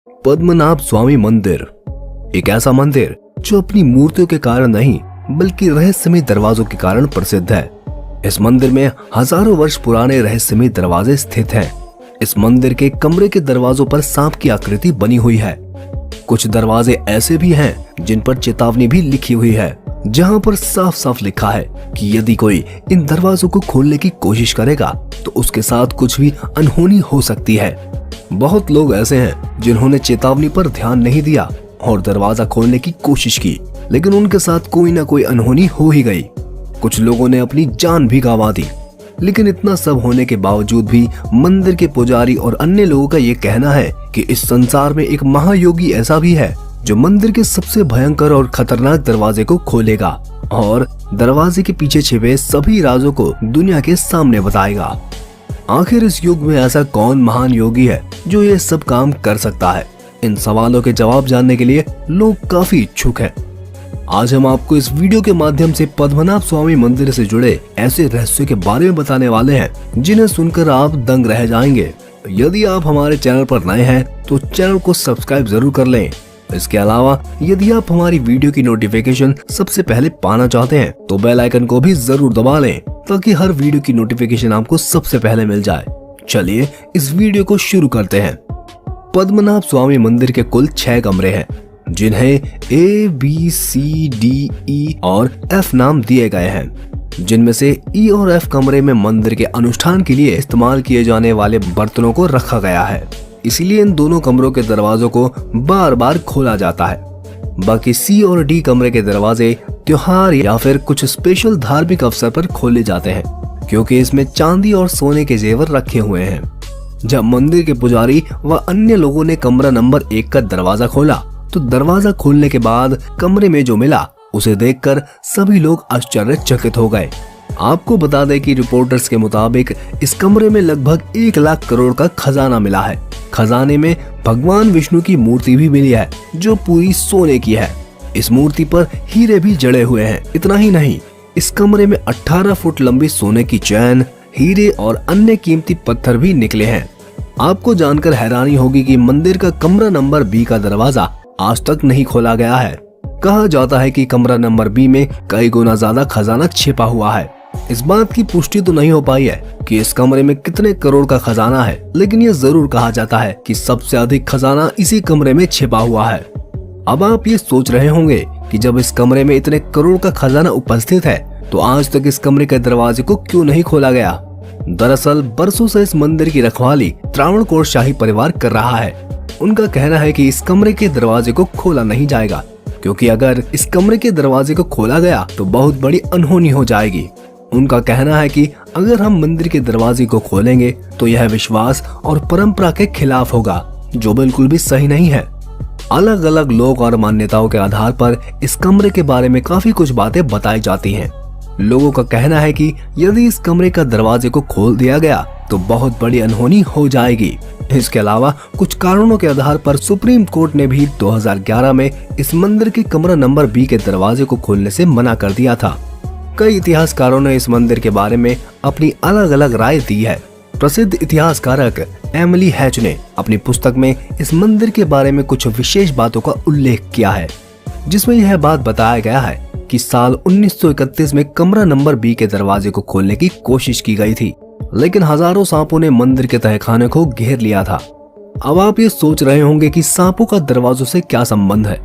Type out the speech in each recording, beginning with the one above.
पद्मनाभ स्वामी मंदिर एक ऐसा मंदिर जो अपनी मूर्तियों के कारण नहीं बल्कि रहस्यमय दरवाजों के कारण प्रसिद्ध है। इस मंदिर में हजारों वर्ष पुराने रहस्यमय दरवाजे स्थित हैं। इस मंदिर के कमरे के दरवाजों पर सांप की आकृति बनी हुई है। कुछ दरवाजे ऐसे भी हैं जिन पर चेतावनी भी लिखी हुई है, जहां पर साफ साफ लिखा है कि यदि कोई इन दरवाजों को खोलने की कोशिश करेगा तो उसके साथ कुछ भी अनहोनी हो सकती है। बहुत लोग ऐसे हैं जिन्होंने चेतावनी पर ध्यान नहीं दिया और दरवाजा खोलने की कोशिश की, लेकिन उनके साथ कोई ना कोई अनहोनी हो ही गई। कुछ लोगों ने अपनी जान भी गंवा दी। लेकिन इतना सब होने के बावजूद भी मंदिर के पुजारी और अन्य लोगों का ये कहना है कि इस संसार में एक महायोगी ऐसा भी है जो मंदिर के सबसे भयंकर और खतरनाक दरवाजे को खोलेगा और दरवाजे के पीछे छिपे सभी राजों को दुनिया के सामने बताएगा। आखिर इस युग में ऐसा कौन महान योगी है जो ये सब काम कर सकता है? इन सवालों के जवाब जानने के लिए लोग काफी इच्छुक हैं। आज हम आपको इस वीडियो के माध्यम से पद्मनाभ स्वामी मंदिर से जुड़े ऐसे रहस्यों के बारे में बताने वाले हैं जिन्हें सुनकर आप दंग रह जाएंगे। यदि आप हमारे चैनल पर नए हैं तो चैनल को सब्सक्राइब जरूर कर लें। इसके अलावा यदि आप हमारी वीडियो की नोटिफिकेशन सबसे पहले पाना चाहते हैं तो बेल आइकन को भी जरूर दबा लें ताकि हर वीडियो की नोटिफिकेशन आपको सबसे पहले मिल जाए। चलिए इस वीडियो को शुरू करते हैं। पद्मनाभ स्वामी मंदिर के कुल 6 कमरे हैं जिन्हें A, B, C, D, E और F नाम दिए गए हैं, जिनमें से E और F कमरे में मंदिर के अनुष्ठान के लिए इस्तेमाल किए जाने वाले बर्तनों को रखा गया है। इसीलिए इन दोनों कमरों के दरवाजों को बार बार खोला जाता है। बाकी C और D कमरे के दरवाजे त्योहार या फिर कुछ स्पेशल धार्मिक अवसर पर खोले जाते हैं, क्योंकि इसमें चांदी और सोने के जेवर रखे हुए हैं। जब मंदिर के पुजारी व अन्य लोगों ने कमरा नंबर 1 का दरवाजा खोला तो दरवाजा खोलने के बाद कमरे में जो मिला उसे देखकर सभी लोग आश्चर्यचकित हो गए। आपको बता दें कि रिपोर्टर्स के मुताबिक इस कमरे में लगभग 1 लाख करोड़ का खजाना मिला है। खजाने में भगवान विष्णु की मूर्ति भी मिली है जो पूरी सोने की है। इस मूर्ति पर हीरे भी जड़े हुए हैं। इतना ही नहीं, इस कमरे में 18 फुट लंबी सोने की चैन, हीरे और अन्य कीमती पत्थर भी निकले हैं। आपको जानकर हैरानी होगी कि मंदिर का कमरा नंबर B का दरवाजा आज तक नहीं खोला गया है। कहा जाता है कि कमरा नंबर B में कई गुना ज्यादा खजाना छिपा हुआ है। इस बात की पुष्टि तो नहीं हो पाई है कि इस कमरे में कितने करोड़ का खजाना है, लेकिन यह जरूर कहा जाता है कि सबसे अधिक खजाना इसी कमरे में छिपा हुआ है। अब आप ये सोच रहे होंगे कि जब इस कमरे में इतने करोड़ का खजाना उपस्थित है तो आज तक इस कमरे के दरवाजे को क्यों नहीं खोला गया? दरअसल बरसों से इस मंदिर की रखवाली त्रावणकोर शाही परिवार कर रहा है। उनका कहना है कि इस कमरे के दरवाजे को खोला नहीं जाएगा, क्योंकि अगर इस कमरे के दरवाजे को खोला गया तो बहुत बड़ी अनहोनी हो जाएगी। उनका कहना है कि अगर हम मंदिर के दरवाजे को खोलेंगे तो यह विश्वास और परंपरा के खिलाफ होगा, जो बिल्कुल भी सही नहीं है। अलग अलग लोक और मान्यताओं के आधार पर इस कमरे के बारे में काफी कुछ बातें बताई जाती हैं। लोगों का कहना है कि यदि इस कमरे का दरवाजे को खोल दिया गया तो बहुत बड़ी अनहोनी हो जाएगी। इसके अलावा कुछ कारणों के आधार पर सुप्रीम कोर्ट ने भी 2011 में इस मंदिर के कमरा नंबर B के दरवाजे को खोलने से मना कर दिया था। कई इतिहासकारों ने इस मंदिर के बारे में अपनी अलग अलग राय दी है। प्रसिद्ध इतिहासकारक एमिली हैच ने अपनी पुस्तक में इस मंदिर के बारे में कुछ विशेष बातों का उल्लेख किया है, जिसमें यह बात बताया गया है कि साल 1931 में कमरा नंबर B के दरवाजे को खोलने की कोशिश की गई थी, लेकिन हजारों सांपों ने मंदिर के तहखाने को घेर लिया था। अब आप ये सोच रहे होंगे कि सांपों का दरवाजों से क्या संबंध है?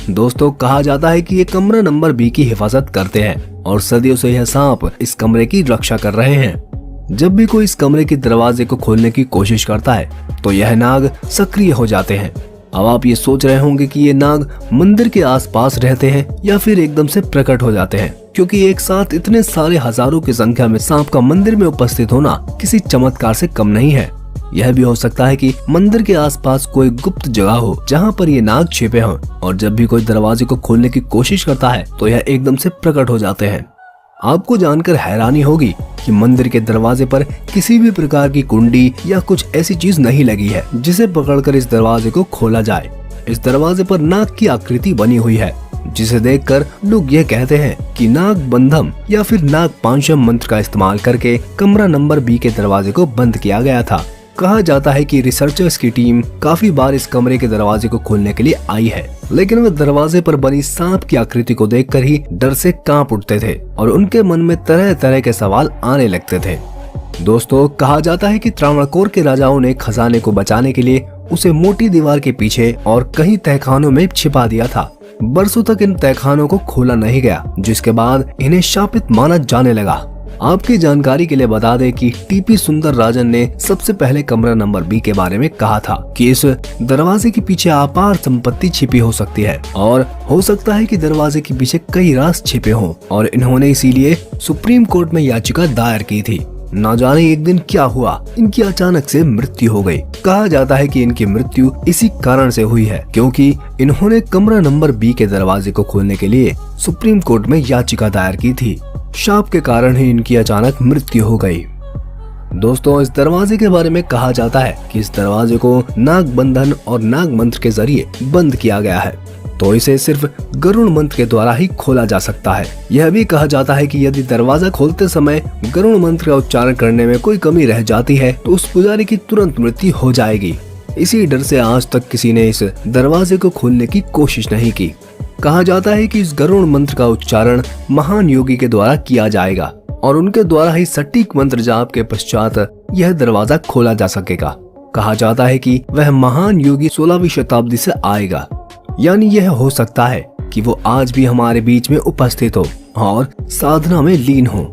दोस्तों, कहा जाता है कि ये कमरा नंबर B की हिफाजत करते हैं और सदियों से यह सांप इस कमरे की रक्षा कर रहे हैं। जब भी कोई इस कमरे के दरवाजे को खोलने की कोशिश करता है तो यह नाग सक्रिय हो जाते हैं। अब आप ये सोच रहे होंगे कि ये नाग मंदिर के आसपास रहते हैं या फिर एकदम से प्रकट हो जाते हैं, क्योंकि एक साथ इतने सारे हजारों की संख्या में सांप का मंदिर में उपस्थित होना किसी चमत्कार से कम नहीं है। यह भी हो सकता है कि मंदिर के आसपास कोई गुप्त जगह हो जहां पर ये नाग छिपे हों और जब भी कोई दरवाजे को खोलने की कोशिश करता है तो यह एकदम से प्रकट हो जाते हैं। आपको जानकर हैरानी होगी कि मंदिर के दरवाजे पर किसी भी प्रकार की कुंडी या कुछ ऐसी चीज नहीं लगी है जिसे पकड़कर इस दरवाजे को खोला जाए। इस दरवाजे पर नाग की आकृति बनी हुई है, जिसे देखकर लोग ये कहते हैं कि नाग बंधम या फिर नाग पांचम मंत्र का इस्तेमाल करके कमरा नंबर B के दरवाजे को बंद किया गया था। कहा जाता है कि रिसर्चर्स की टीम काफी बार इस कमरे के दरवाजे को खोलने के लिए आई है, लेकिन वे दरवाजे पर बनी सांप की आकृति को देखकर ही डर से कांप उठते थे और उनके मन में तरह तरह के सवाल आने लगते थे। दोस्तों, कहा जाता है कि त्रावणकोर के राजाओं ने खजाने को बचाने के लिए उसे मोटी दीवार के पीछे और कहीं तहखानों में छिपा दिया था। बरसों तक इन तहखानों को खोला नहीं गया, जिसके बाद इन्हें शापित माना जाने लगा। आपकी जानकारी के लिए बता दें कि टीपी सुंदर राजन ने सबसे पहले कमरा नंबर बी के बारे में कहा था कि इस दरवाजे के पीछे अपार संपत्ति छिपी हो सकती है और हो सकता है कि दरवाजे के पीछे कई राज छिपे हों और इन्होंने इसीलिए सुप्रीम कोर्ट में याचिका दायर की थी। न जाने एक दिन क्या हुआ, इनकी अचानक से मृत्यु हो गई। कहा जाता है कि इनकी मृत्यु इसी कारण से हुई है क्योंकि इन्होंने कमरा नंबर बी के दरवाजे को खोलने के लिए सुप्रीम कोर्ट में याचिका दायर की थी। शाप के कारण ही इनकी अचानक मृत्यु हो गई। दोस्तों, इस दरवाजे के बारे में कहा जाता है कि इस दरवाजे को नाग बंधन और नाग मंत्र के जरिए बंद किया गया है, तो इसे सिर्फ गरुड़ मंत्र के द्वारा ही खोला जा सकता है। यह भी कहा जाता है कि यदि दरवाजा खोलते समय गरुड़ मंत्र का उच्चारण करने में कोई कमी रह जाती है तो उस पुजारी की तुरंत मृत्यु हो जाएगी। इसी डर से आज तक किसी ने इस दरवाजे को खोलने की कोशिश नहीं की। कहा जाता है कि इस गरुड़ मंत्र का उच्चारण महान योगी के द्वारा किया जाएगा और उनके द्वारा ही सटीक मंत्र जाप के पश्चात यह दरवाजा खोला जा सकेगा। कहा जाता है कि वह महान योगी 16वीं शताब्दी से आएगा, यानी यह हो सकता है कि वो आज भी हमारे बीच में उपस्थित हो और साधना में लीन हो।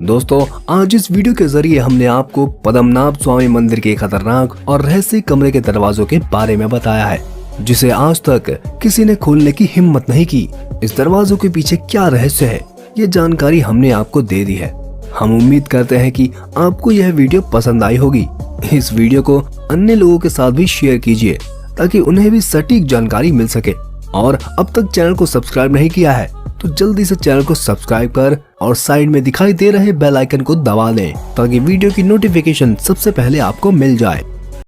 दोस्तों, आज इस वीडियो के जरिए हमने आपको पद्मनाभ स्वामी मंदिर के खतरनाक और रहस्य कमरे के दरवाजों के बारे में बताया है, जिसे आज तक किसी ने खोलने की हिम्मत नहीं की। इस दरवाजों के पीछे क्या रहस्य है, ये जानकारी हमने आपको दे दी है। हम उम्मीद करते हैं कि आपको यह वीडियो पसंद आई होगी। इस वीडियो को अन्य लोगों के साथ भी शेयर कीजिए ताकि उन्हें भी सटीक जानकारी मिल सके। और अब तक चैनल को सब्सक्राइब नहीं किया है तो जल्दी से चैनल को सब्सक्राइब कर और साइड में दिखाई दे रहे बेल आइकन को दबा दें ताकि वीडियो की नोटिफिकेशन सबसे पहले आपको मिल जाए।